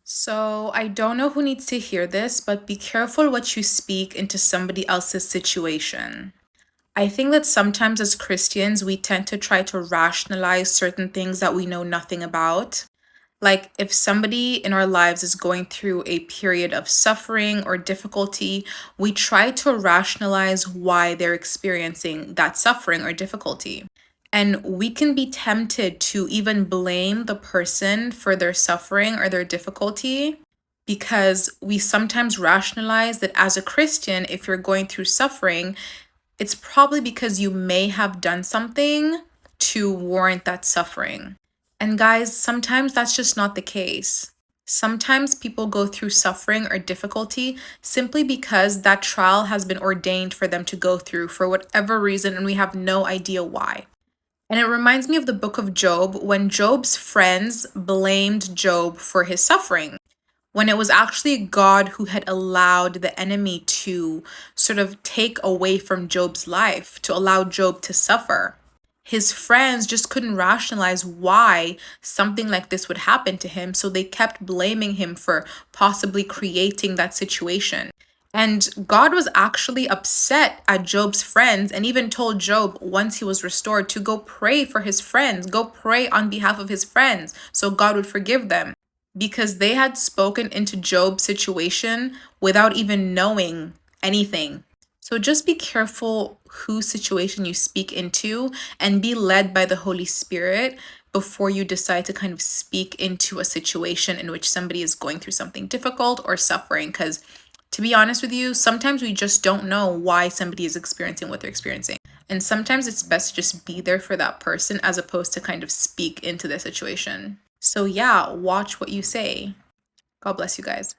So, I don't know who needs to hear this, but be careful what you speak into somebody else's situation. I think that sometimes as Christians, we tend to try to rationalize certain things that we know nothing about. Like, if somebody in our lives is going through a period of suffering or difficulty, we try to rationalize why they're experiencing that suffering or difficulty. And we can be tempted to even blame the person for their suffering or their difficulty because we sometimes rationalize that as a Christian, if you're going through suffering, it's probably because you may have done something to warrant that suffering. And guys, sometimes that's just not the case. Sometimes people go through suffering or difficulty simply because that trial has been ordained for them to go through for whatever reason, and we have no idea why. And it reminds me of the book of Job when Job's friends blamed Job for his suffering, when it was actually God who had allowed the enemy to sort of take away from Job's life, to allow Job to suffer. His friends just couldn't rationalize why something like this would happen to him, so they kept blaming him for possibly creating that situation. And God was actually upset at Job's friends and even told Job once he was restored to go pray for his friends, go pray on behalf of his friends so God would forgive them because they had spoken into Job's situation without even knowing anything. So just be careful whose situation you speak into and be led by the Holy Spirit before you decide to kind of speak into a situation in which somebody is going through something difficult or suffering. Because to be honest with you, sometimes we just don't know why somebody is experiencing what they're experiencing. And sometimes it's best to just be there for that person as opposed to kind of speak into their situation. So, yeah, watch what you say. God bless you guys.